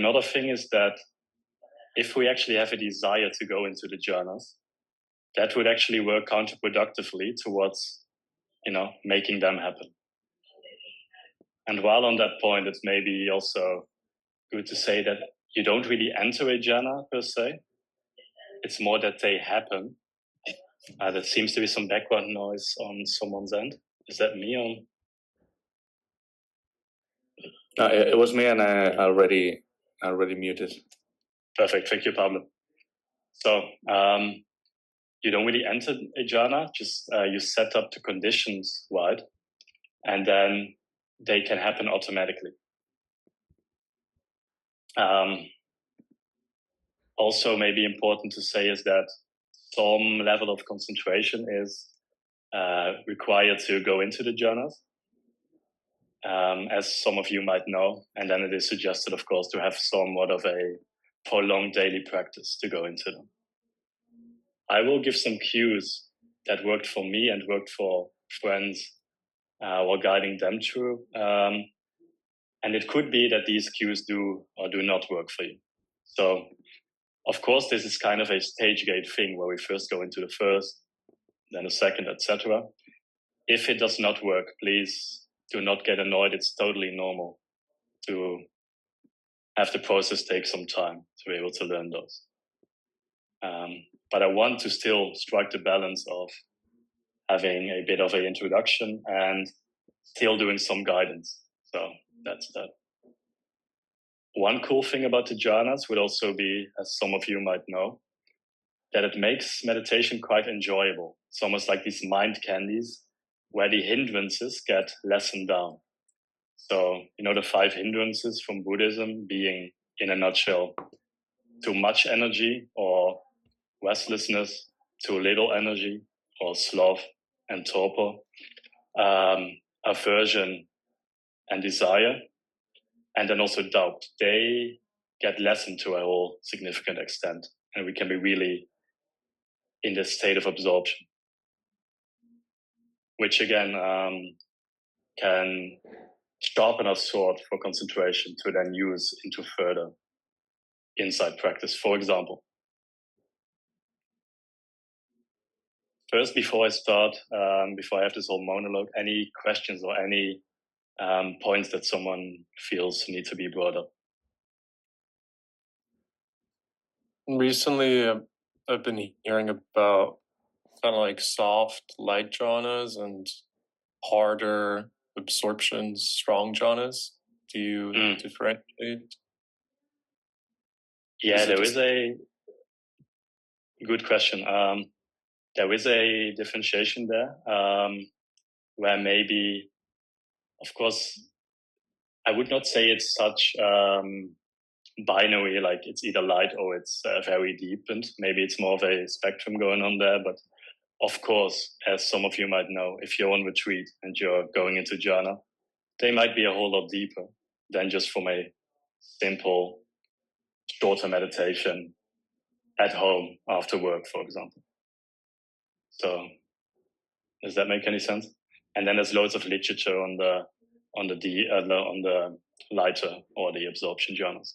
another thing is that if we actually have a desire to go into the jhanas, that would actually work counterproductively towards, making them happen. And while on that point, it's maybe also good to say that you don't really enter a jhana per se. It's more that they happen. There seems to be some background noise on someone's end. Is that me or? It was me, and I already muted. Perfect. Thank you, Pablo. So you don't really enter a jhana, just you set up the conditions right, and then they can happen automatically. Also, maybe important to say is that some level of concentration is required to go into the jhanas, as some of you might know, and then it is suggested, of course, to have somewhat of a prolonged daily practice to go into them. I will give some cues that worked for me and worked for friends while guiding them through. And it could be that these cues do or do not work for you. So, of course, this is kind of a stage gate thing where we first go into the first, then the second, etc. If it does not work, please do not get annoyed. It's totally normal to have the process take some time to be able to learn those. But I want to still strike the balance of having a bit of an introduction and still doing some guidance. So that's that. One cool thing about the jhanas would also be, as some of you might know, that it makes meditation quite enjoyable. It's almost like these mind candies where the hindrances get lessened down. So, the 5 hindrances from Buddhism being, in a nutshell, too much energy or restlessness, too little energy or sloth and torpor, aversion and desire, and then also doubt. They get lessened to a whole significant extent, and we can be really in this state of absorption, which again can sharpen our sword for concentration to then use into further insight practice. For example, first, before I start, before I have this whole monologue, any questions or any points that someone feels need to be brought up? Recently, I've been hearing about kind of like soft light jhanas and harder absorptions, strong jhanas. Do you differentiate? Yeah, there is a good question. There is a differentiation there, where maybe, of course, I would not say it's such binary, like it's either light or it's very deepened. Maybe it's more of a spectrum going on there. But of course, as some of you might know, if you're on retreat and you're going into jhana, they might be a whole lot deeper than just from a simple, shorter meditation at home after work, for example. So does that make any sense? And then there's loads of literature on the lighter or the absorption jhanas.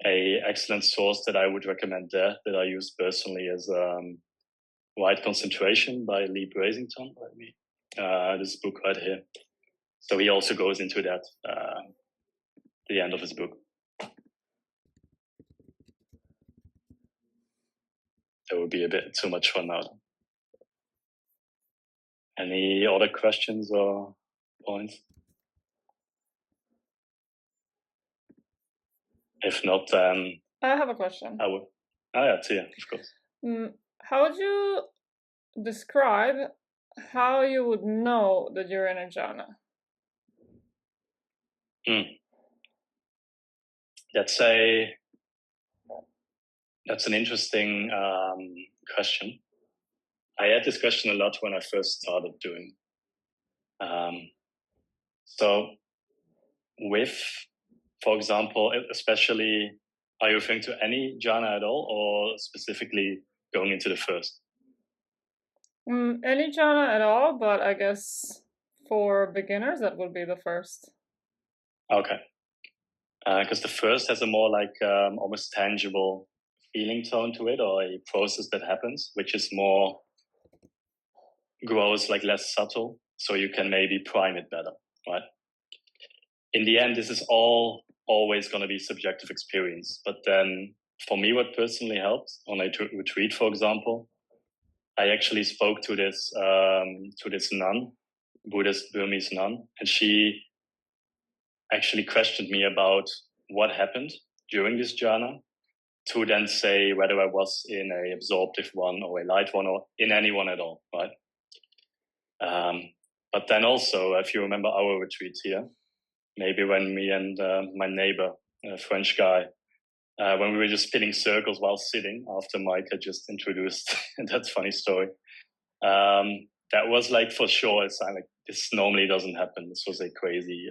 A excellent source that I would recommend there, that I use personally, is Right Concentration by Lee Brasington. This book right here. So he also goes into that at the end of his book. That would be a bit too much for now. Any other questions or points? If not, then I have a question. I would. Yeah, Tia, of course. How would you describe how you would know that you're in a jhana? That's an interesting question. I had this question a lot when I first started doing. So with, for example, especially, are you referring to any jhana at all, or specifically going into the first? Any jhana at all, but I guess for beginners, that would be the first. Okay. Because the first has a more like almost tangible feeling tone to it, or a process that happens, which is more grows, like less subtle, so you can maybe prime it better, right? In the end, this is all always going to be subjective experience. But then for me, what personally helped on a retreat, for example, I actually spoke to this nun, Buddhist Burmese nun, and she actually questioned me about what happened during this jhana, to then say whether I was in a absorptive one or a light one or in any one at all, right? But then also, if you remember our retreat here, maybe when me and my neighbor, a French guy, when we were just spinning circles while sitting after Mike had just introduced that funny story. That was like for sure a sign like this normally doesn't happen. This was a crazy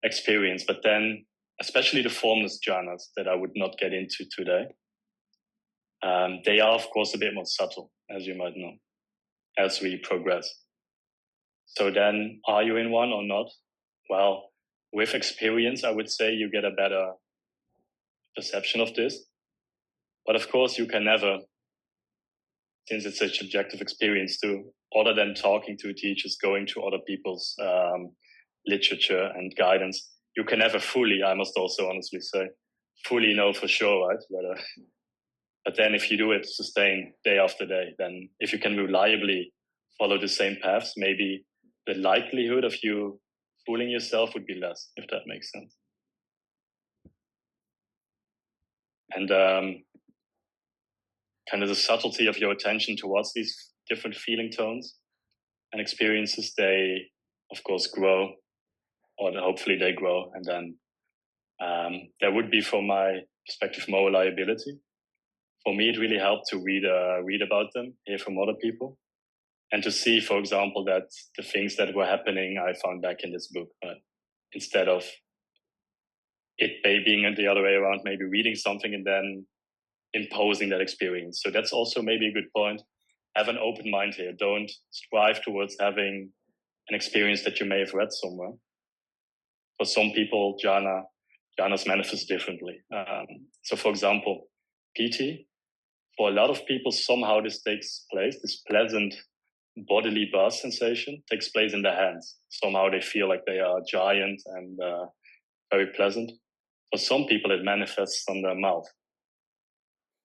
experience. But then, especially the formless jhanas that I would not get into today, they are of course a bit more subtle, as you might know, as we progress. So then, are you in one or not? Well, with experience, I would say you get a better perception of this. But of course, you can never, since it's a subjective experience too, other than talking to teachers, going to other people's literature and guidance, you can never fully, I must also honestly say, fully know for sure, right? Whether, but then if you do it sustained day after day, then if you can reliably follow the same paths, maybe the likelihood of you fooling yourself would be less, if that makes sense. And kind of the subtlety of your attention towards these different feeling tones and experiences, they of course grow, or hopefully they grow. And then there would be, from my perspective, more reliability. For me, it really helped to read about them, hear from other people, and to see, for example, that the things that were happening, I found back in this book, instead of it being the other way around, maybe reading something and then imposing that experience. So that's also maybe a good point. Have an open mind here. Don't strive towards having an experience that you may have read somewhere. For some people, jhanas manifest differently. So for example, PT, for a lot of people, somehow this takes place, this pleasant bodily buzz sensation takes place in the hands. Somehow they feel like they are giant and very pleasant. For some people, it manifests on their mouth.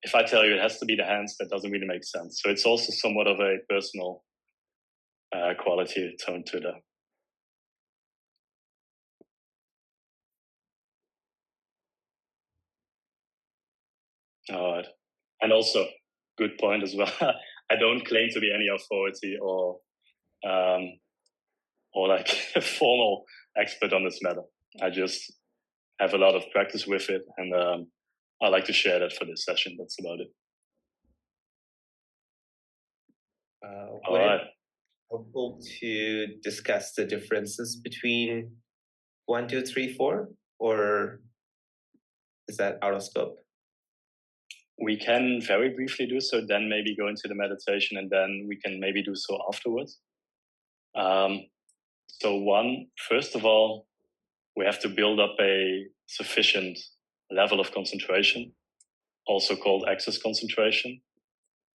If I tell you it has to be the hands, that doesn't really make sense. So it's also somewhat of a personal quality tone to that. All right. And also, good point as well. I don't claim to be any authority or like a formal expert on this matter. I just have a lot of practice with it, and I like to share that for this session. That's about it. All right. Helpful to discuss the differences between 1, 2, 3, 4, or is that out of scope? We can very briefly do so, then maybe go into the meditation, and then we can maybe do so afterwards. So first of all, we have to build up a sufficient level of concentration, also called access concentration,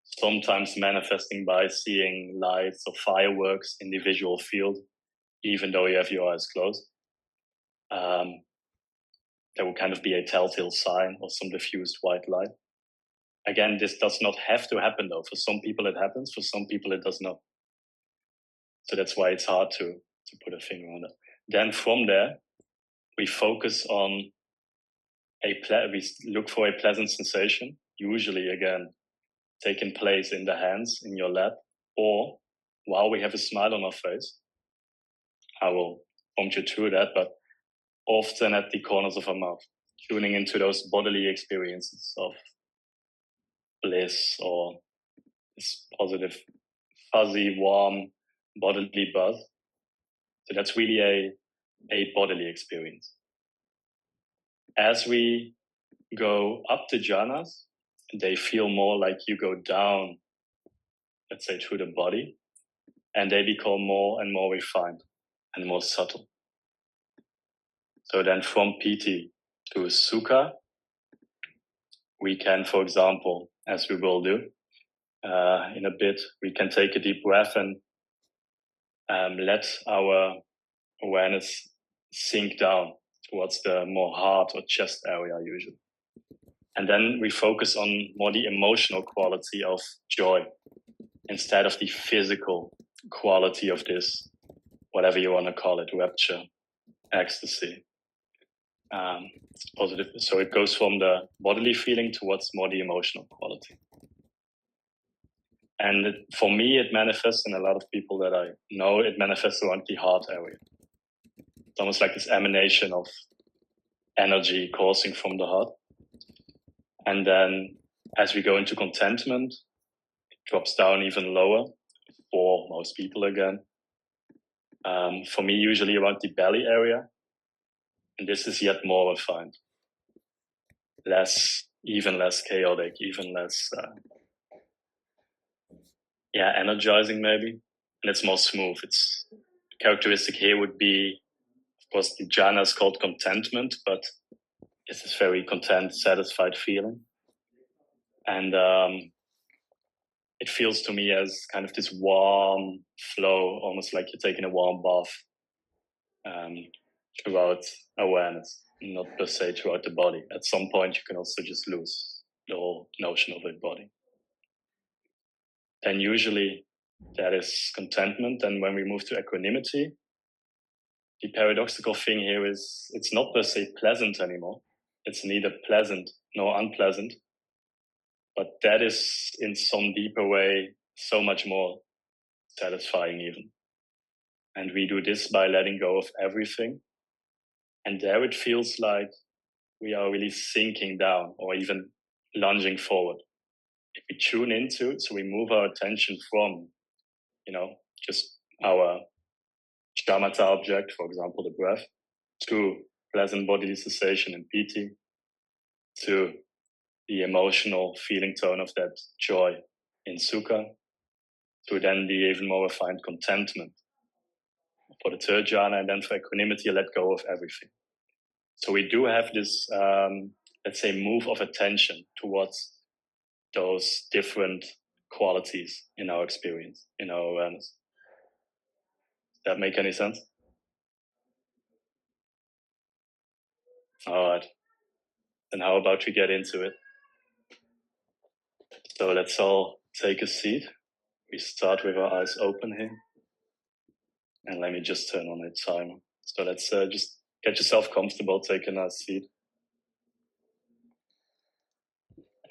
sometimes manifesting by seeing lights or fireworks in the visual field, even though you have your eyes closed. There will kind of be a telltale sign or some diffused white light. Again, this does not have to happen though. For some people it happens, for some people it does not. So that's why it's hard to put a finger on it. Then from there, we focus on we look for a pleasant sensation, usually again, taking place in the hands, in your lap, or while we have a smile on our face. I will prompt you through that, but often at the corners of our mouth, tuning into those bodily experiences of bliss or this positive, fuzzy, warm bodily buzz. So that's really a bodily experience. As we go up the jhanas, they feel more like you go down, let's say, through the body, and they become more and more refined and more subtle. So then from PT to Sukha, we can, for example, as we will do in a bit, we can take a deep breath and let our awareness sink down towards the more heart or chest area usually. And then we focus on more the emotional quality of joy instead of the physical quality of this, whatever you want to call it, rapture, ecstasy. It's positive. So it goes from the bodily feeling towards more the emotional quality. And for me, it manifests in a lot of people that I know, it manifests around the heart area. It's almost like this emanation of energy coursing from the heart. And then as we go into contentment, it drops down even lower for most people again. For me, usually around the belly area. And this is yet more refined. Even less chaotic, even less, energizing maybe. And it's more smooth. It's characteristic here would be, of course, the jhana is called contentment, but it's this very content, satisfied feeling. And it feels to me as kind of this warm flow, almost like you're taking a warm bath throughout awareness, not per se throughout the body. At some point, you can also just lose the whole notion of a body. Then usually that is contentment. And when we move to equanimity, the paradoxical thing here is it's not per se pleasant anymore. It's neither pleasant nor unpleasant. But that is in some deeper way so much more satisfying even. And we do this by letting go of everything. And there it feels like we are really sinking down or even lunging forward. If we tune into it, so we move our attention from, just our shamatha object, for example, the breath, to pleasant bodily cessation in PT, to the emotional feeling tone of that joy in Sukha, to then the even more refined contentment for the third jhana, and then for equanimity, let go of everything. So we do have this, let's say, move of attention towards those different qualities in our experience, in our awareness. Does that make any sense? All right. Then how about we get into it? So let's all take a seat. We start with our eyes open here. And let me just turn on the timer. So let's just get yourself comfortable, take a nice seat.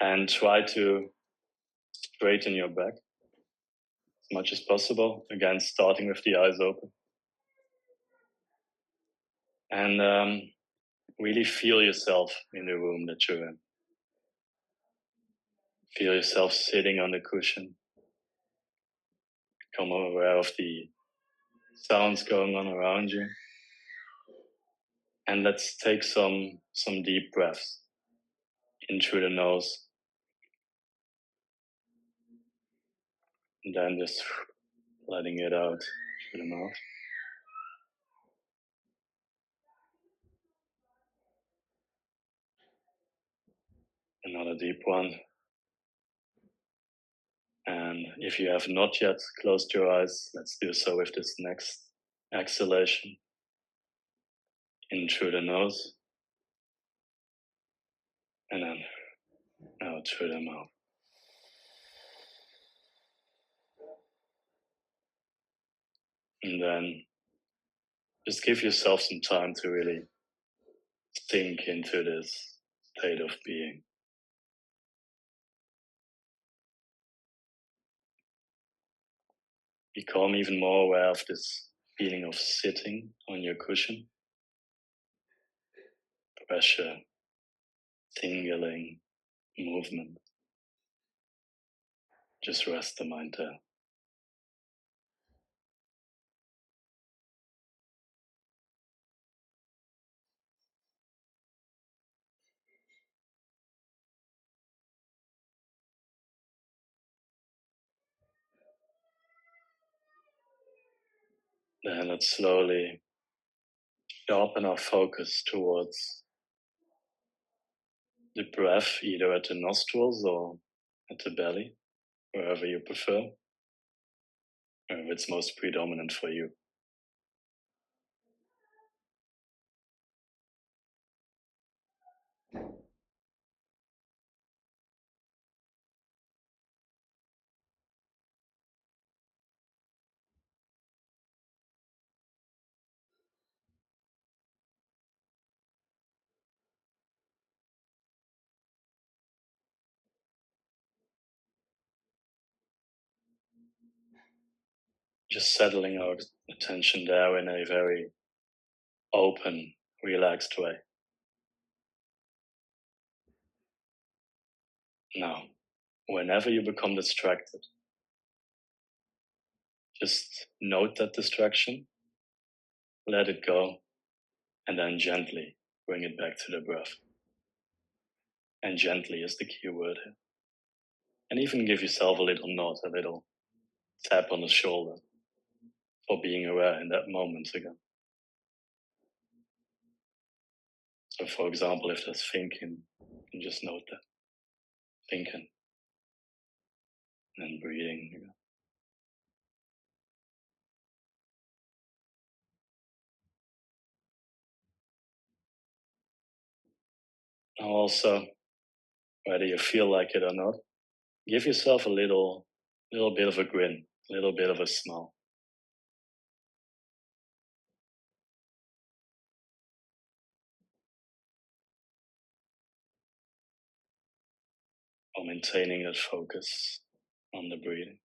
And try to straighten your back as much as possible. Again, starting with the eyes open. And really feel yourself in the room that you're in. Feel yourself sitting on the cushion. Become aware of the sounds going on around you. And let's take some deep breaths in through the nose. And then just letting it out through the mouth. Another deep one. And if you have not yet closed your eyes, let's do so with this next exhalation. In through the nose. And then out through the mouth. And then just give yourself some time to really sink into this state of being. Become even more aware of this feeling of sitting on your cushion. Pressure, tingling, movement. Just rest the mind there. Then let's slowly sharpen our focus towards the breath, either at the nostrils or at the belly, wherever you prefer, wherever it's most predominant for you. Just settling our attention there in a very open, relaxed way. Now, whenever you become distracted, just note that distraction, let it go, and then gently bring it back to the breath. And gently is the key word here. And even give yourself a little nod, a little tap on the shoulder for being aware in that moment again. So for example, if there's thinking, you can just note that. Thinking. And breathing again. Now also, whether you feel like it or not, give yourself a little bit of a grin, a little bit of a smile. While maintaining that focus on the breathing.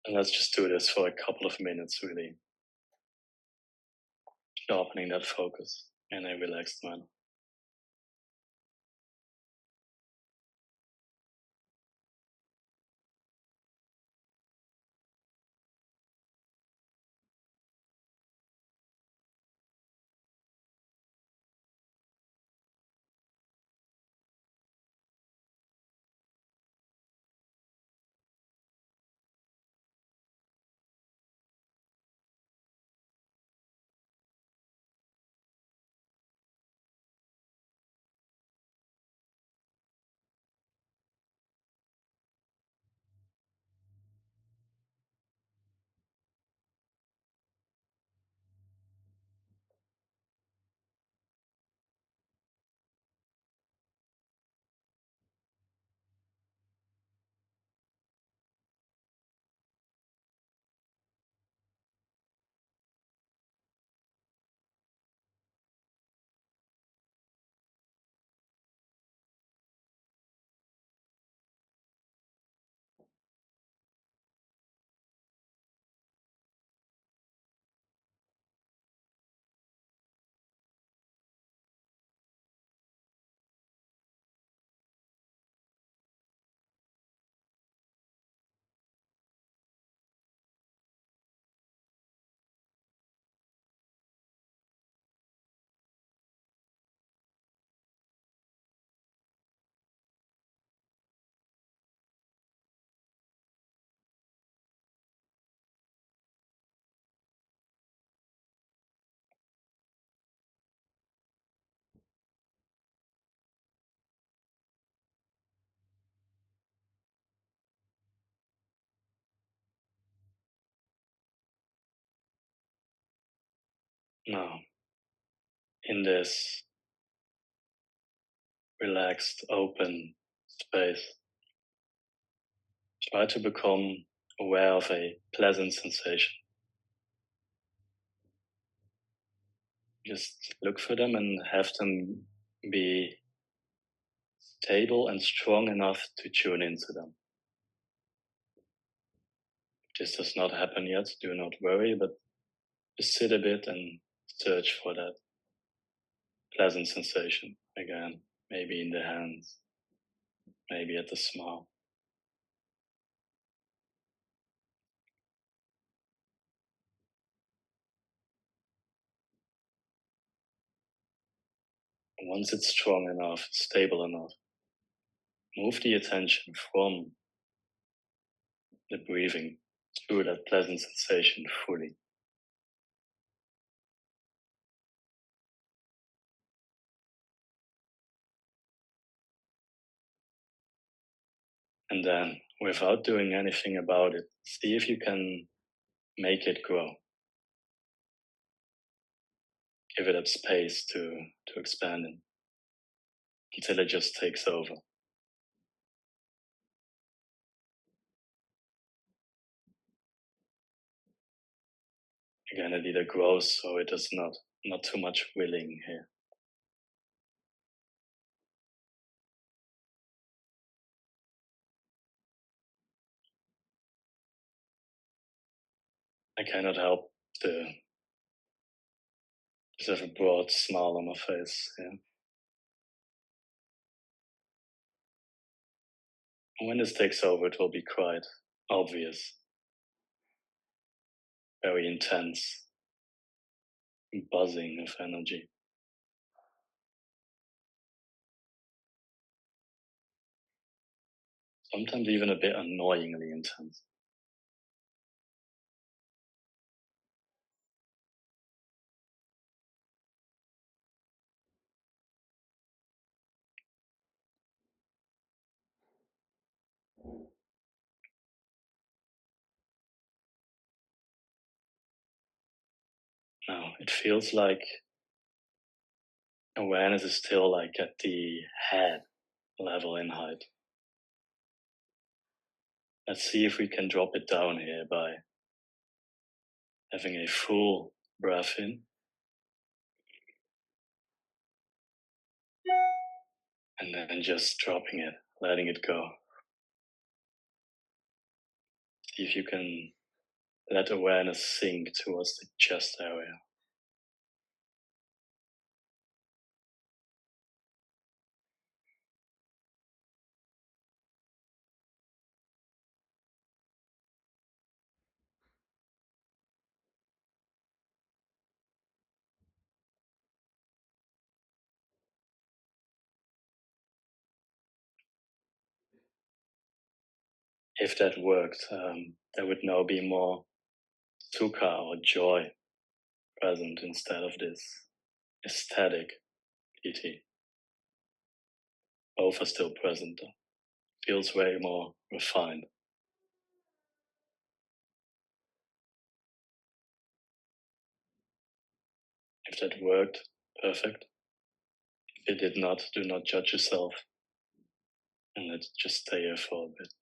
And let's just do this for a couple of minutes, really sharpening that focus in a relaxed manner. Now, in this relaxed, open space, Try to become aware of a pleasant sensation. Just look for them and have them be stable and strong enough to tune into them. If this does not happen yet, do not worry, but just sit a bit and search for that pleasant sensation again, maybe in the hands, maybe at the smile. Once it's strong enough, stable enough, move the attention from the breathing through that pleasant sensation fully. And then, without doing anything about it, see if you can make it grow. Give it up space to expand in, until it just takes over. Again, it either grows or it does not. Not too much willing here. I cannot help to just have a broad smile on my face. Yeah. And when this takes over, it will be quite obvious, very intense, buzzing of energy. Sometimes even a bit annoyingly intense. Now, it feels like awareness is still like at the head level in height. Let's see if we can drop it down here by having a full breath in and then just dropping it, letting it go. See if you can let awareness sink towards the chest area. If that worked, there would now be more sukha or joy present instead of this aesthetic piti. Both are still present. Feels way more refined. If that worked, perfect. If it did not, do not judge yourself. And let's just stay here for a bit.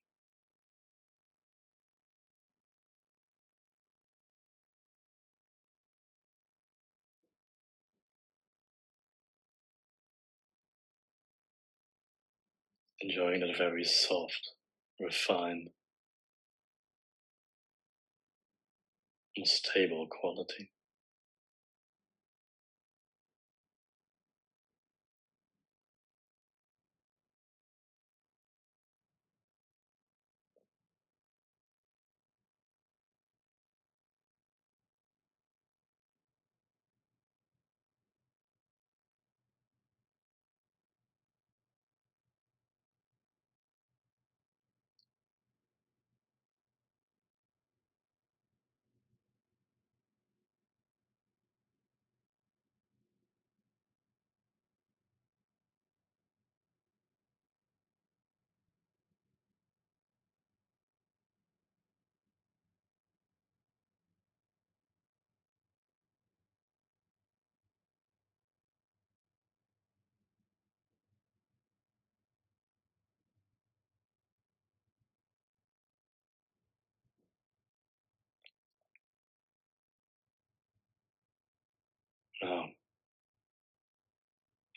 Enjoying that very soft, refined, and stable quality.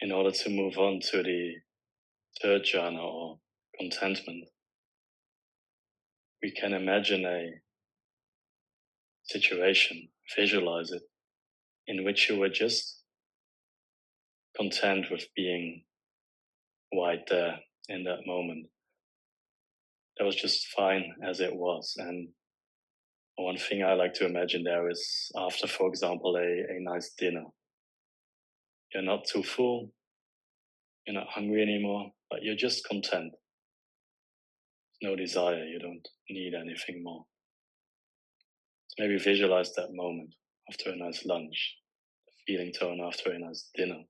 in order to move on to the third jhana, or contentment, we can imagine a situation, visualize it, in which you were just content with being right there in that moment. That was just fine as it was. And one thing I like to imagine there is after, for example, a nice dinner. You're not too full, you're not hungry anymore, but you're just content. No desire, you don't need anything more. So maybe visualize that moment after a nice lunch, the feeling tone after a nice dinner.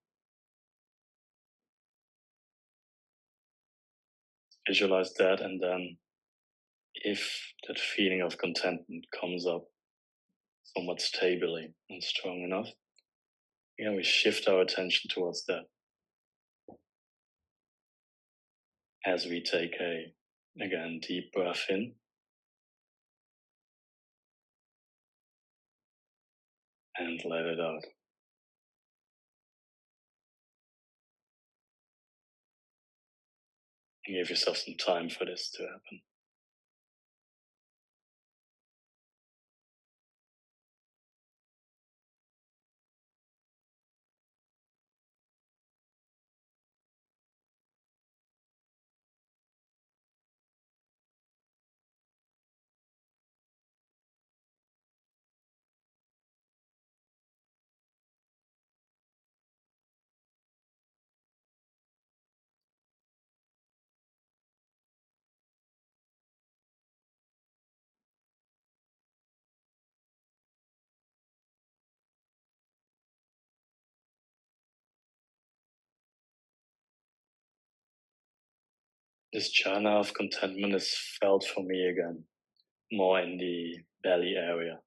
Visualize that, and then if that feeling of contentment comes up somewhat stably and strong enough, again, we shift our attention towards that as we take a, again, deep breath in and let it out. And give yourself some time for this to happen. This jhana of contentment is felt for me again more in the belly area,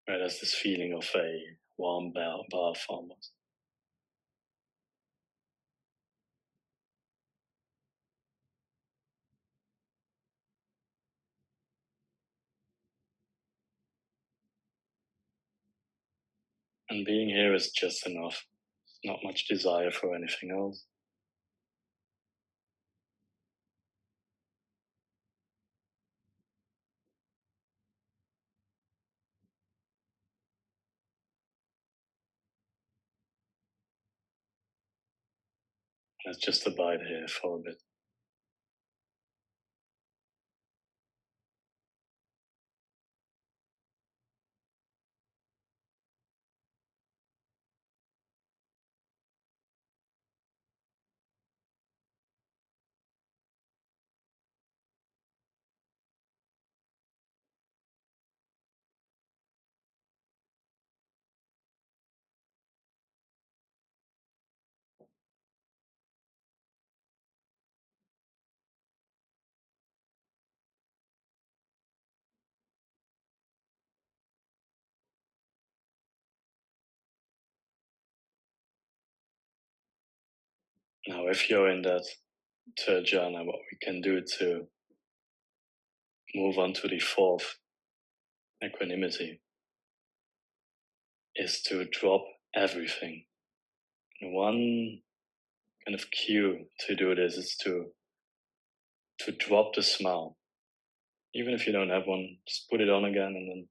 where there's this feeling of a warm bath almost. And being here is just enough. Not much desire for anything else. Let's just abide here for a bit. Now, if you're in that third jhana, what we can do to move on to the fourth, equanimity, is to drop everything. And one kind of cue to do this is to drop the smile. Even if you don't have one, just put it on again, and then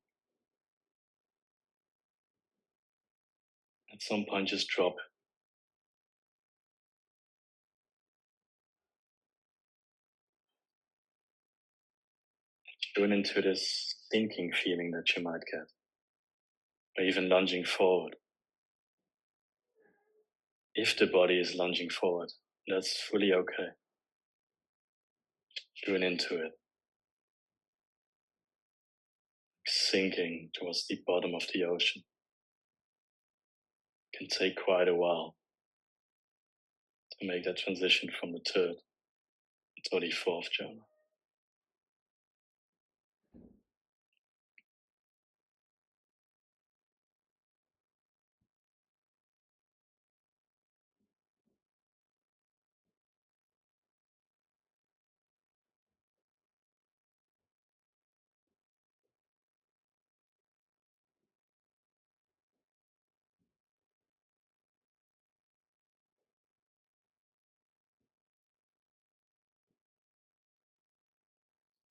at some point just drop it. Tune into this sinking feeling that you might get, or even lunging forward. If the body is lunging forward, that's fully okay. Tune into it, sinking towards the bottom of the ocean. It can take quite a while to make that transition from the third to the fourth jhana.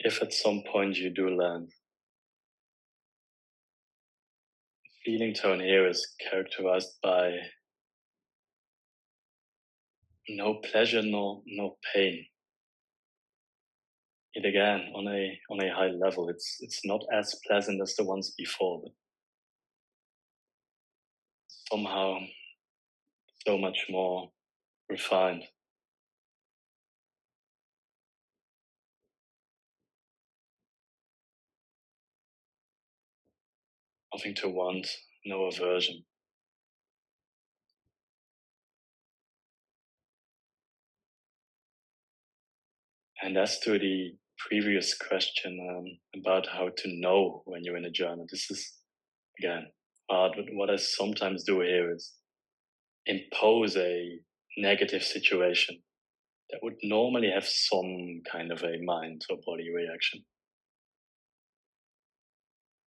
if at some point you do land, the feeling tone here is characterized by no pleasure, no pain. Yet again, on a high level, it's not as pleasant as the ones before, but somehow so much more refined. Nothing to want, no aversion. And as to the previous question about how to know when you're in a journal, this is, again, hard. But what I sometimes do here is impose a negative situation that would normally have some kind of a mind or body reaction.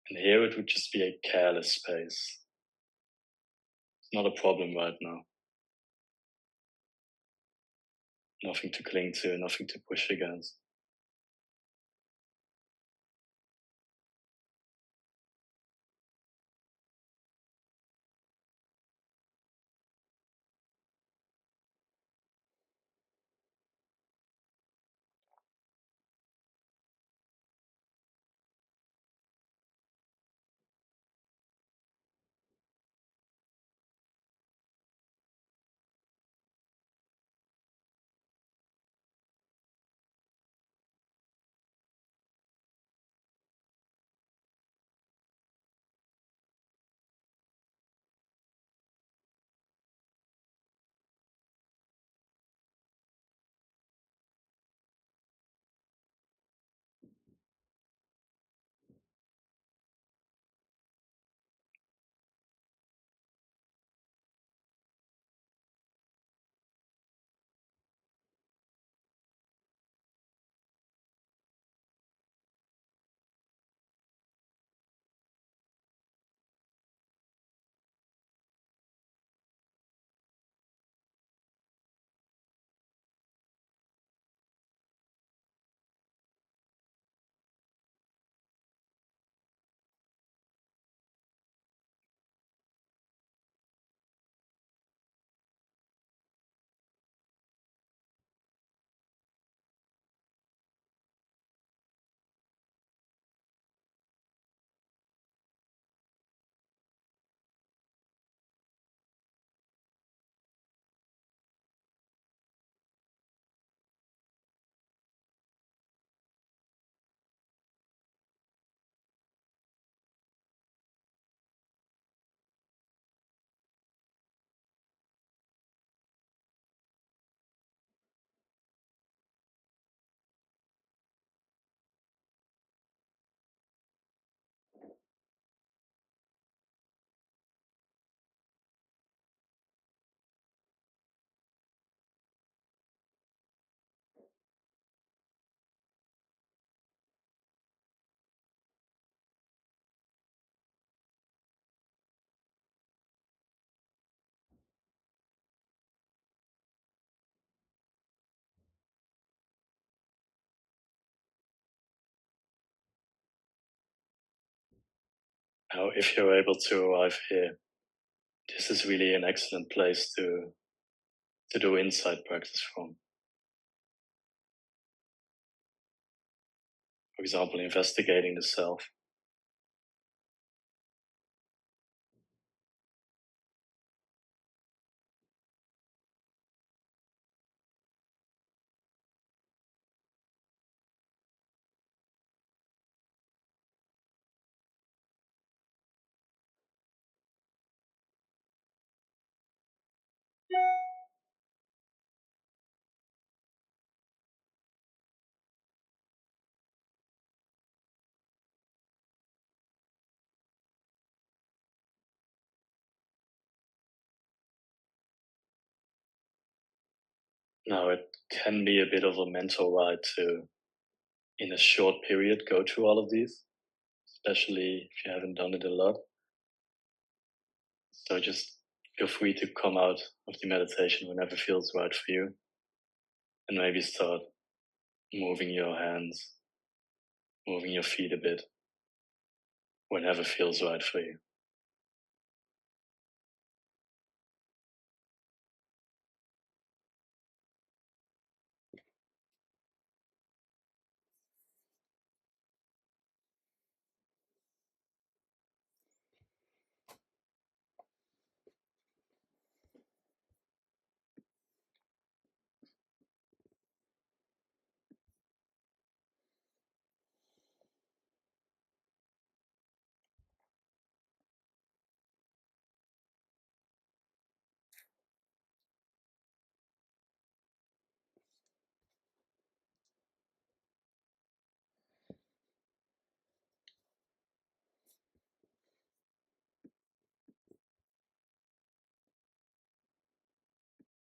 And here it would just be a careless space. It's not a problem right now. Nothing to cling to, nothing to push against. Now, if you're able to arrive here, this is really an excellent place to do insight practice from. For example, investigating the self. Now, it can be a bit of a mental ride to, in a short period, go through all of these, especially if you haven't done it a lot. So just feel free to come out of the meditation whenever feels right for you, and maybe start moving your hands, moving your feet a bit whenever feels right for you.